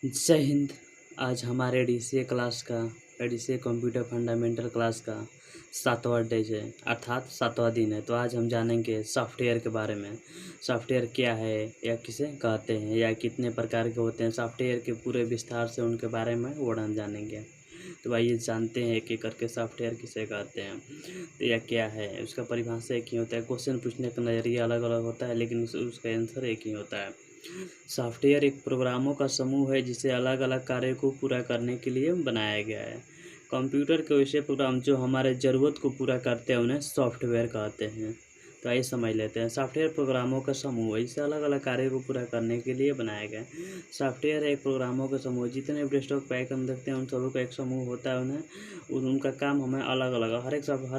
जय हिंद। आज हमारे डीसीए क्लास का डीसीए कंप्यूटर फंडामेंटल क्लास का 7वां डे है, अर्थात 7वां दिन है। तो आज हम जानेंगे सॉफ्टवेयर के बारे में। सॉफ्टवेयर क्या है या किसे कहते हैं या कितने प्रकार के होते हैं, सॉफ्टवेयर के पूरे विस्तार से उनके बारे में वर्णन जानेंगे। तो आइए जानते हैं एक एक करके सॉफ्टवेयर किसे कहते हैं तो या क्या है। उसका परिभाषा एक ही होता है। क्वेश्चन पूछने का नज़रिया अलग अलग होता है, लेकिन उसका आंसर एक ही होता है। सॉफ्टवेयर एक प्रोग्रामों का समूह है जिसे अलग अलग कार्य को पूरा करने के लिए बनाया गया है। कंप्यूटर के वैसे प्रोग्राम जो हमारे ज़रूरत को पूरा करते हैं उन्हें सॉफ्टवेयर कहते हैं। तो आइए समझ लेते हैं। सॉफ्टवेयर प्रोग्रामों का समूह है जिसे अलग अलग कार्य को पूरा करने के लिए बनाया गया है। सॉफ्टवेयर एक प्रोग्रामों का समूह, जितने भी डेस्कटॉप पे आइकन देखते हैं उन सबों का एक समूह होता है। उनका काम हमें अलग अलग, हर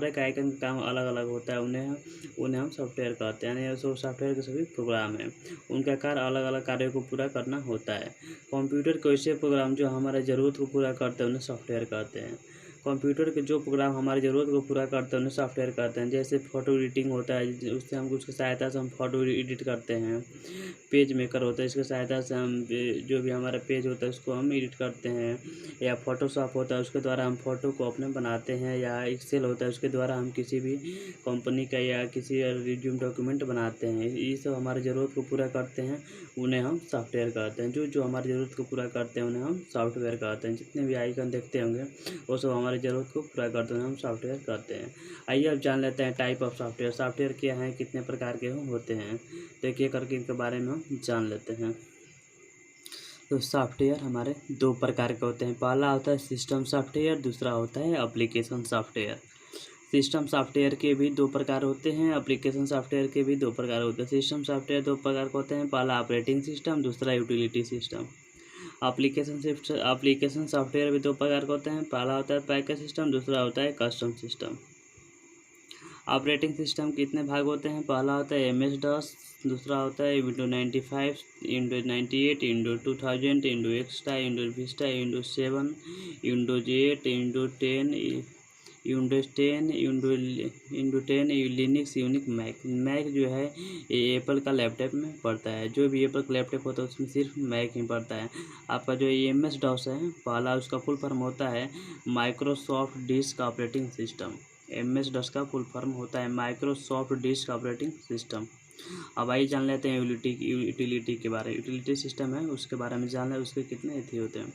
एक आइकन का काम अलग अलग होता है। उन्हें हम सॉफ्टवेयर कहते हैं, यानी सॉफ्टवेयर के सभी प्रोग्राम हैं। उनका कार्य अलग अलग कार्यों को पूरा करना होता है। कंप्यूटर के वैसे प्रोग्राम जो हमारे ज़रूरत को पूरा करते हैं उन्हें सॉफ्टवेयर कहते हैं। कंप्यूटर के जो प्रोग्राम हमारी ज़रूरत को पूरा करते हैं उन्हें सॉफ्टवेयर कहते हैं। जैसे फ़ोटो एडिटिंग होता है, उससे हम उसकी सहायता से हम फ़ोटो एडिट करते हैं। पेज मेकर होता है, इसकी सहायता से हम जो भी हमारा पेज होता है उसको हम एडिट करते हैं। या फोटोशॉप होता है, उसके द्वारा हम फ़ोटो को अपने बनाते हैं। या एक्सेल होता है, उसके द्वारा हम किसी भी कंपनी का या किसी रिज्यूम डॉक्यूमेंट बनाते हैं। ये सब हमारी ज़रूरत को पूरा करते हैं, उन्हें हम सॉफ्टवेयर कहते हैं। जो हमारी ज़रूरत को पूरा करते हैं उन्हें हम सॉफ्टवेयर कहते हैं। जितने भी आइकन देखते होंगे वो सब हमारी ज़रूरत को पूरा करते हैं, हम सॉफ्टवेयर कहते हैं। आइए अब जान लेते हैं टाइप ऑफ सॉफ्टवेयर। सॉफ्टवेयर क्या है, कितने प्रकार के होते हैं, तो एक एक करके इनके बारे में हम जान लेते हैं। तो सॉफ्टवेयर हमारे दो प्रकार के होते हैं। पहला होता है सिस्टम सॉफ्टवेयर, दूसरा होता है एप्लीकेशन सॉफ्टवेयर। सिस्टम सॉफ्टवेयर के भी दो प्रकार होते हैं, एप्लीकेशन सॉफ्टवेयर के भी दो प्रकार होते हैं। सिस्टम सॉफ्टवेयर दो प्रकार के होते हैं, पहला ऑपरेटिंग सिस्टम, दूसरा यूटिलिटी सिस्टम। एप्लीकेशन सॉफ्टवेयर भी दो प्रकार के होते हैं, पहला होता है पैकेज सिस्टम, दूसरा होता है कस्टम सिस्टम। ऑपरेटिंग सिस्टम कितने भाग होते हैं, पहला होता है MS DOS, दूसरा होता है Windows 95, Windows 98, Windows 2000, Windows extra, Windows Vista, Windows 7, Windows 8, Windows 10, Windows 10, Windows 10, Linux, Unix, Mac जो है ये एप्पल का लैपटॉप में पड़ता है। जो भी एप्पल का लैपटॉप होता है उसमें सिर्फ मैक ही पड़ता है। आपका जो MS DOS है, पहला उसका फुल फॉर्म होता है Microsoft disk operating system. MS DOS का फुल फॉर्म होता है माइक्रोसॉफ्ट डिस्क ऑपरेटिंग सिस्टम। अब आइए जान लेते हैं यूटिलिटी के बारे में। यूटिलिटी सिस्टम है उसके बारे में जान लें, उसके कितने थी होते हैं।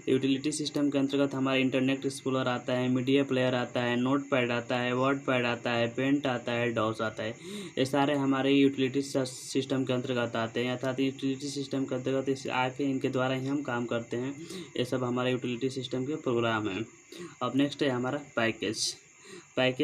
यूटिलिटी सिस्टम के अंतर्गत हमारा इंटरनेट एक्सप्लोरर आता है, मीडिया प्लेयर आता है, नोट पैड आता है, वर्ड पैड आता है, पेंट आता है, डॉस आता है। ये सारे हमारे यूटिलिटी सिस्टम के अंतर्गत आते हैं, अर्थात यूटिलिटी सिस्टम के अंतर्गत इस आके इनके द्वारा ही हम काम करते हैं। ये सब हमारे यूटिलिटी सिस्टम के प्रोग्राम हैं। अब नेक्स्ट है हमारा पैकेज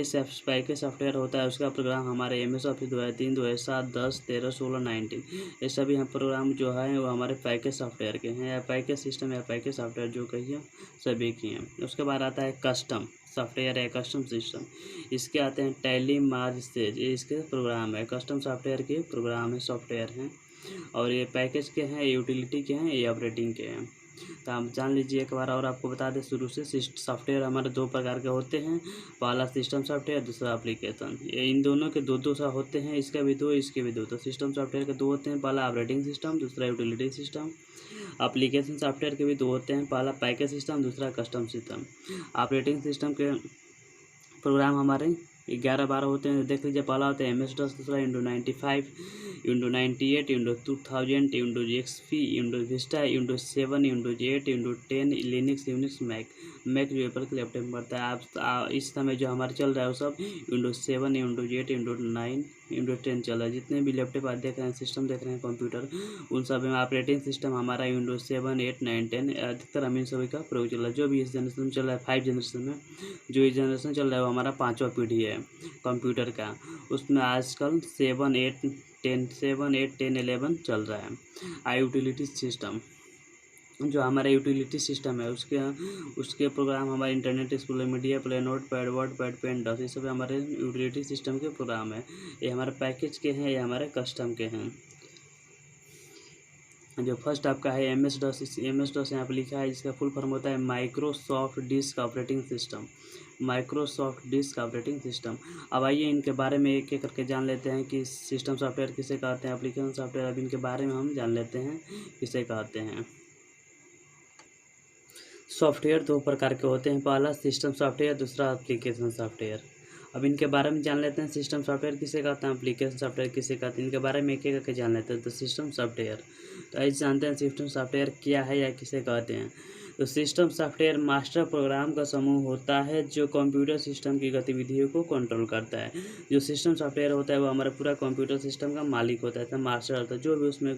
सॉफ्टवेयर होता है। उसका प्रोग्राम हमारे MS ऑफिस 2003, 2007, 10, 13, 16, 19 ये सभी हम प्रोग्राम जो है वो हमारे पैकेज सॉफ्टवेयर के हैं, या पैकेज सिस्टम या पैकेज सॉफ्टवेयर जो कहिए सभी की हैं। उसके बाद आता है कस्टम सॉफ्टवेयर या कस्टम सिस्टम। इसके आते हैं टैली, मार्ज, सेज, ये इसके प्रोग्राम है। कस्टम सॉफ्टवेयर के प्रोग्राम है, सॉफ्टवेयर हैं। और ये पैकेज के हैं, यूटिलिटी के हैं, ये ऑपरेटिंग के हैं। तो आप जान लीजिए एक बार और आपको बता दें शुरू से। सॉफ्टवेयर हमारे दो प्रकार के होते हैं, पहला सिस्टम सॉफ्टवेयर, दूसरा एप्लीकेशन। ये इन दोनों के दो दो सा होते हैं, इसका भी दो, इसके भी दो। तो सिस्टम सॉफ्टवेयर के दो होते हैं, पहला ऑपरेटिंग सिस्टम, दूसरा यूटिलिटी सिस्टम। एप्लीकेशन सॉफ्टवेयर के भी दो होते हैं, पहला पैकेज सिस्टम, दूसरा कस्टम सिस्टम। ऑपरेटिंग सिस्टम के प्रोग्राम हमारे 11-12 होते हैं, देख लीजिए। पहला होता है MS DOS, दूसरा Windows 95, Windows 98, Windows 2000, Windows XP, Windows Vista, Windows 7, Windows 8, Windows 10, Linux, Unix, Mac जो एप्पल के लैपटॉप में पड़ता है। आप इस समय जो हमारे चल रहा है वो सब Windows 7, Windows 8, Windows 9, Windows 10 चल रहा है। जितने भी लैपटॉप आप देख रहे हैं, सिस्टम देख रहे हैं, कंप्यूटर, उन सब में ऑपरेटिंग सिस्टम हमारा Windows 7, 8, 9, 10 अधिकतर हम इन सभी का प्रयोग चल रहा है। जो भी इस जनरेशन में चल रहा है, 5 जनरेशन में जो इस जनरेशन चल रहा है वो हमारा 5वां पीढ़ी है कंप्यूटर का। उसमें आजकल 7, 8, 10, 11 चल रहा है। यूटिलिटी सिस्टम जो हमारा यूटिलिटी सिस्टम है उसके प्रोग्राम हमारे Internet Explorer, media player, notepad, WordPad, Paint, DOS, ये सब हमारे यूटिलिटी सिस्टम के प्रोग्राम है। ये हमारे पैकेज के हैं, ये हमारे कस्टम के हैं। जो फर्स्ट आपका है MS DOS यहाँ पर लिखा है, जिसका फुल फॉर्म होता है Microsoft disk operating system. Microsoft disk operating system. अब आइए इनके बारे में एक एक करके जान लेते हैं कि सिस्टम सॉफ्टवेयर किसे कहते हैं, एप्लीकेशन सॉफ्टवेयर। अब इनके बारे में हम जान लेते हैं किसे कहते हैं। सॉफ्टवेयर दो प्रकार के होते हैं, पहला सिस्टम सॉफ्टवेयर, दूसरा एप्लीकेशन सॉफ्टवेयर। अब इनके बारे में जान लेते हैं। सिस्टम सॉफ्टवेयर किसे कहते हैं, एप्लीकेशन सॉफ्टवेयर किसे कहते हैं, इनके बारे में एक एक करके जान लेते हैं। तो सिस्टम सॉफ्टवेयर, तो ऐसे जानते हैं सिस्टम सॉफ्टवेयर क्या है या किसे कहते हैं। तो सिस्टम सॉफ्टवेयर मास्टर प्रोग्राम का समूह होता है जो कंप्यूटर सिस्टम की गतिविधियों को कंट्रोल करता है। जो सिस्टम सॉफ्टवेयर होता है वो हमारे पूरा कंप्यूटर सिस्टम का मालिक होता है, मास्टर होता है। जो भी उसमें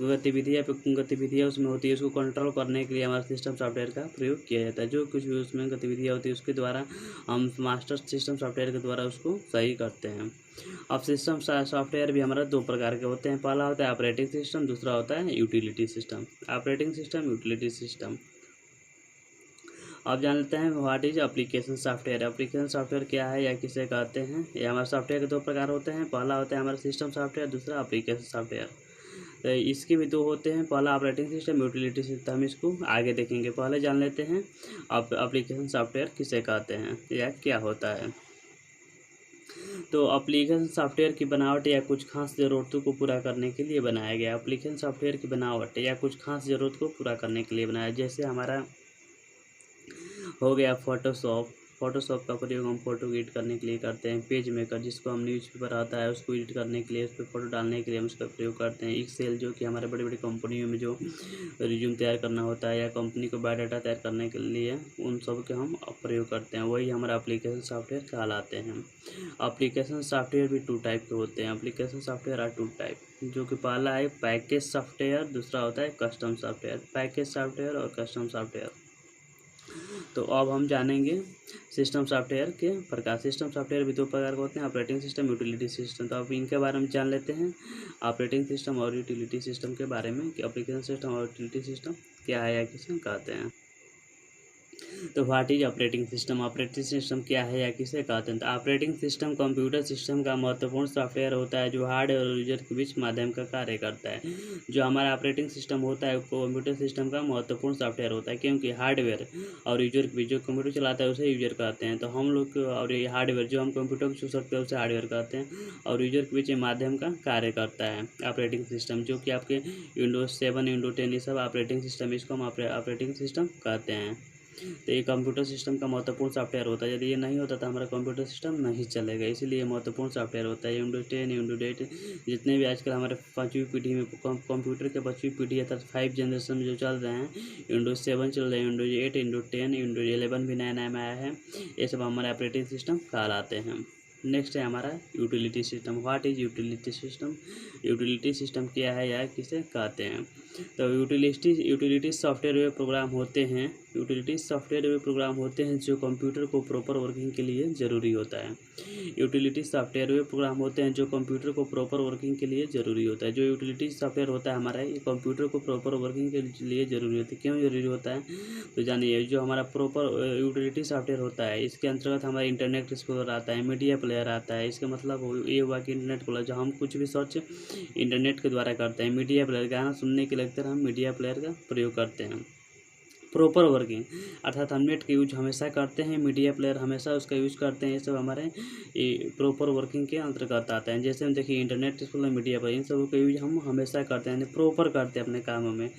गतिविधियाँ उसमें होती है उसको कंट्रोल करने के लिए हमारे सिस्टम सॉफ्टवेयर का प्रयोग किया जाता है। जो कुछ भी उसमें गतिविधियाँ होती है उसके द्वारा हम मास्टर सिस्टम सॉफ्टवेयर के द्वारा उसको सही करते हैं। अब सिस्टम सॉफ्टवेयर भी हमारा दो प्रकार के होते हैं, पहला होता है ऑपरेटिंग सिस्टम, दूसरा होता है utility system. Operating system, utility system. अब जान लेते हैं what is application software. Application software क्या है या किसे कहते हैं। ये हमारे सॉफ्टवेयर के दो प्रकार होते हैं, पहला होता है हमारा सिस्टम सॉफ्टवेयर, दूसरा एप्लीकेशन सॉफ्टवेयर। तो इसके भी दो होते हैं, पहला ऑपरेटिंग सिस्टम, यूटिलिटी सिस्टम। हम इसको आगे देखेंगे, पहले जान लेते हैं आप एप्लीकेशन सॉफ्टवेयर किसे कहते हैं या क्या होता है। तो एप्लीकेशन सॉफ्टवेयर की बनावट या कुछ खास ज़रूरतों को पूरा करने के लिए बनाया गया। एप्लीकेशन सॉफ्टवेयर की बनावट या कुछ खास ज़रूरत को पूरा करने के लिए बनाया, जैसे हमारा हो गया फोटोशॉप का प्रयोग हम फोटो एडिट करने के लिए करते हैं। पेज मेकर जिसको हम न्यूज़पेपर आता है उसको एडिट करने के लिए, उस पर फोटो डालने के लिए हम उसका प्रयोग करते हैं। एक्सेल जो कि हमारे बड़ी बड़ी कंपनियों में जो रिज्यूम तैयार करना होता है या कंपनी को बायोडाटा तैयार करने के लिए उन सब के हम प्रयोग करते हैं, वही हमारा एप्लीकेशन सॉफ्टवेयर कहलाते हैं। एप्लीकेशन सॉफ्टवेयर भी टू टाइप के होते हैं। Application software are two type, जो कि पहला है पैकेज सॉफ्टवेयर, दूसरा होता है कस्टम सॉफ्टवेयर। पैकेज सॉफ्टवेयर और कस्टम सॉफ्टवेयर। तो अब हम जानेंगे सिस्टम सॉफ्टवेयर के प्रकार। सिस्टम सॉफ्टवेयर भी दो प्रकार के होते हैं, ऑपरेटिंग सिस्टम, यूटिलिटी सिस्टम। तो अब इनके बारे में जान लेते हैं, ऑपरेटिंग सिस्टम और यूटिलिटी सिस्टम के बारे में कि एप्लीकेशन सिस्टम और यूटिलिटी सिस्टम क्या है या किसे कहते हैं। तो what is operating system. Operating system क्या है या किसे कहते हैं। तो ऑपरेटिंग सिस्टम कंप्यूटर सिस्टम का महत्वपूर्ण सॉफ्टवेयर होता है जो हार्डवेयर और यूजर के बीच माध्यम का कार्य करता है। जो हमारा ऑपरेटिंग सिस्टम होता है वो कंप्यूटर सिस्टम का महत्वपूर्ण सॉफ्टवेयर होता है, क्योंकि हार्डवेयर और यूजर के बीच, जो कंप्यूटर चलाता है उसे यूजर कहते हैं। तो हम लोग और ये हार्डवेयर जो हम कंप्यूटर को छू सकते हैं उसे हार्डवेयर कहते हैं, और यूजर के बीच माध्यम का कार्य करता है ऑपरेटिंग सिस्टम, जो कि आपके विंडोज 7, विंडोज 10 ये सब ऑपरेटिंग सिस्टम, इसको हम ऑपरेटिंग सिस्टम कहते हैं। तो ये कंप्यूटर सिस्टम का महत्वपूर्ण सॉफ्टवेयर होता है। यदि ये नहीं होता तो हमारा कंप्यूटर सिस्टम नहीं चलेगा, इसीलिए ये महत्वपूर्ण सॉफ्टवेयर होता है। विंडोज 10, विंडोज 8 जितने भी आजकल हमारे 5वीं पीढ़ी में कंप्यूटर के 5वीं पीढ़ी अर्थात 5 जनरेशन में जो चल रहे हैं, विंडोज 7 चल रहे हैं, विंडोज 8, विंडोज 10, विंडोज 11 भी नया नया में आया है, ये सब हमारे ऑपरेटिंग सिस्टम कहलाते हैं। नेक्स्ट है हमारा utility system. What is utility system. Utility system क्या है या किसे कहते हैं। तो यूटिलिटी सॉफ्टवेयर वे प्रोग्राम होते हैं, यूटिलिटी सॉफ्टवेयर वे प्रोग्राम होते हैं जो कंप्यूटर को प्रॉपर वर्किंग के लिए ज़रूरी होता है। यूटिलिटी सॉफ्टवेयर वे प्रोग्राम होते हैं जो कंप्यूटर को प्रॉपर वर्किंग के लिए ज़रूरी होता है। जो यूटिलिटी सॉफ्टवेयर होता है हमारा, ये कंप्यूटर को प्रॉपर वर्किंग के लिए ज़रूरी होता है। क्यों ज़रूरी होता है, तो जानिए, जो हमारा प्रॉपर यूटिलिटी सॉफ्टवेयर होता है इसके अंतर्गत हमारा इंटरनेट एक्सप्लोरर आता है, मीडिया प्लेयर आता है। इसका मतलब ये हुआ कि इंटरनेट प्लेयर, जो हम कुछ भी सर्च इंटरनेट के द्वारा करते हैं, मीडिया प्लेयर, गाना सुनने के लिए हम मीडिया प्लेयर का प्रयोग करते हैं। प्रॉपर वर्किंग अर्थात हम नेट का यूज हमेशा करते हैं, मीडिया प्लेयर हमेशा उसका यूज करते हैं, ये सब हमारे प्रॉपर वर्किंग के अंतर्गत आता है। जैसे हम देखिए इंटरनेट एक्सप्लोरर, मीडिया प्लेयर, इन सब का यूज हम हमेशा करते हैं, प्रॉपर करते हैं, अपने कामों में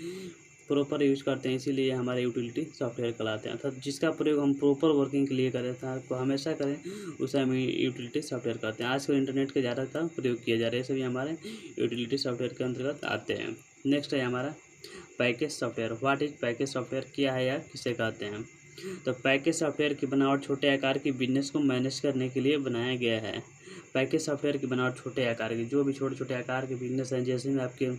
प्रॉपर यूज करते हैं, इसीलिए हमारे यूटिलिटी सॉफ्टवेयर कहलाते हैं। अर्थात जिसका प्रयोग हम प्रॉपर वर्किंग के लिए करें था को हमेशा करें उसे हम यूटिलिटी सॉफ्टवेयर कहते हैं। आजकल इंटरनेट का ज़्यादातर प्रयोग किया जा रहा है, ये सभी हमारे यूटिलिटी सॉफ्टवेयर के अंतर्गत आते हैं। नेक्स्ट है हमारा package software. What is package software क्या है या किसे कहते हैं। तो पैकेज सॉफ्टवेयर की बनावट छोटे आकार की बिजनेस को मैनेज करने के लिए बनाया गया है। पैकेज सॉफ्टवेयर की बनावट छोटे आकार की, जो भी छोटे छोटे आकार के बिजनेस हैं, जैसे में आपके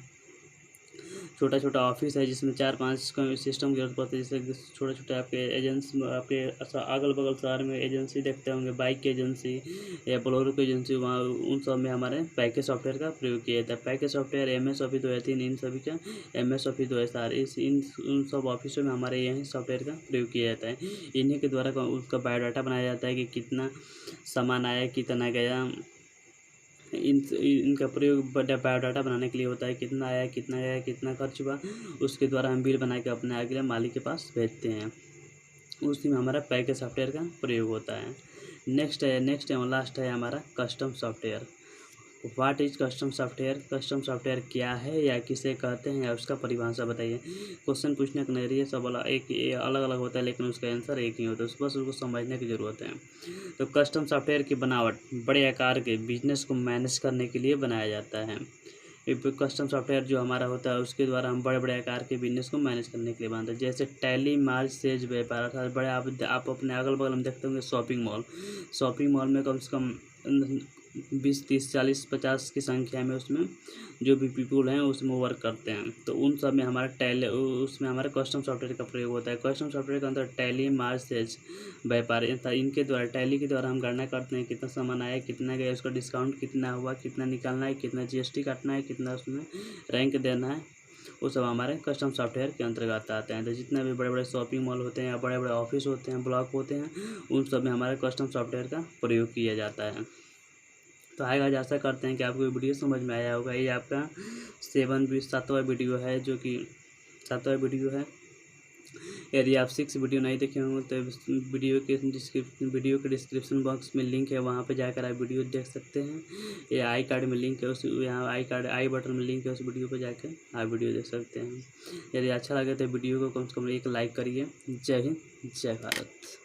छोटा छोटा ऑफिस है जिसमें 4-5 सिस्टम की जरूरत पड़ती है, जैसे छोटे छोटे आपके एजेंसी, आपके अगल बगल शहर में एजेंसी देखते होंगे, बाइक की एजेंसी या बोलेरो की एजेंसी, वहाँ उन सब में हमारे पैकेज सॉफ्टवेयर का प्रयोग किया जाता है। पैकेज सॉफ्टवेयर MS ऑफिस 2003 इन सभी का, MS ऑफिस 2004 उन सब ऑफिसों में हमारे यही सॉफ्टवेयर का प्रयोग किया जाता है। इन्हीं के द्वारा उसका बायोडाटा बनाया जाता है कि कितना सामान आया, कितना गया, इनका प्रयोग बायोडाटा बनाने के लिए होता है, कितना आया, कितना गया, कितना खर्च हुआ, उसके द्वारा हम बिल बना के अपने अगले मालिक के पास भेजते हैं। उसी में हमारा पैकेज सॉफ्टवेयर का प्रयोग होता है। नेक्स्ट है लास्ट है हमारा custom software. What is custom software, custom software क्या है या किसे कहते हैं या उसका परिभाषा बताइए। क्वेश्चन पूछने का नजरिया सब अलग अलग होता है, लेकिन उसका आंसर एक ही होता है, बस उसको समझने की ज़रूरत है। तो कस्टम सॉफ्टवेयर की बनावट बड़े आकार के बिजनेस को मैनेज करने के लिए बनाया जाता है। कस्टम सॉफ्टवेयर जो हमारा होता है उसके द्वारा हम बड़े बड़े आकार के बिजनेस को मैनेज करने के लिए बनाते हैं, जैसे टैली, मार्च, सेज, व्यापार, अर्थात बड़े आप अपने अगल बगल में देखते होंगे शॉपिंग मॉल में कम से कम 20, 30, 40, 50 की संख्या में उसमें जो भी पीपुल हैं उसमें वर्क करते हैं। तो उन सब में हमारा उसमें हमारा कस्टम सॉफ्टवेयर का प्रयोग होता है। कस्टम सॉफ्टवेयर के अंदर टैली, मार्च, सेज, व्यापार, इनके द्वारा टैली के द्वारा हम गणना करते हैं कितना सामान आया, कितना गया, उसका डिस्काउंट कितना हुआ, कितना निकालना है, कितना GST काटना है, कितना उसमें रैंक देना है, वो सब हमारे कस्टम सॉफ्टवेयर के अंतर्गत आते हैं। तो जितने भी बड़े बड़े शॉपिंग मॉल होते हैं या बड़े बड़े ऑफिस होते हैं, ब्लॉक होते हैं, उन सब में हमारे कस्टम सॉफ्टवेयर का प्रयोग किया जाता है। तो आएगा आज आशा करते हैं कि आपको वीडियो समझ में आया होगा। ये आपका 7वां वीडियो है, जो कि 7वां वीडियो है। यदि आप 6 वीडियो नहीं देखे होंगे तो वीडियो के डिस्क्रिप्शन बॉक्स में लिंक है, वहाँ पे जाकर आप वीडियो देख सकते हैं। ये आई कार्ड में लिंक है, यहाँ आई बटन में लिंक है, उस वीडियो पर जाकर आप वीडियो देख सकते हैं। यदि अच्छा लगे तो वीडियो को कम से कम एक लाइक करिए। जय हिंद, जय भारत।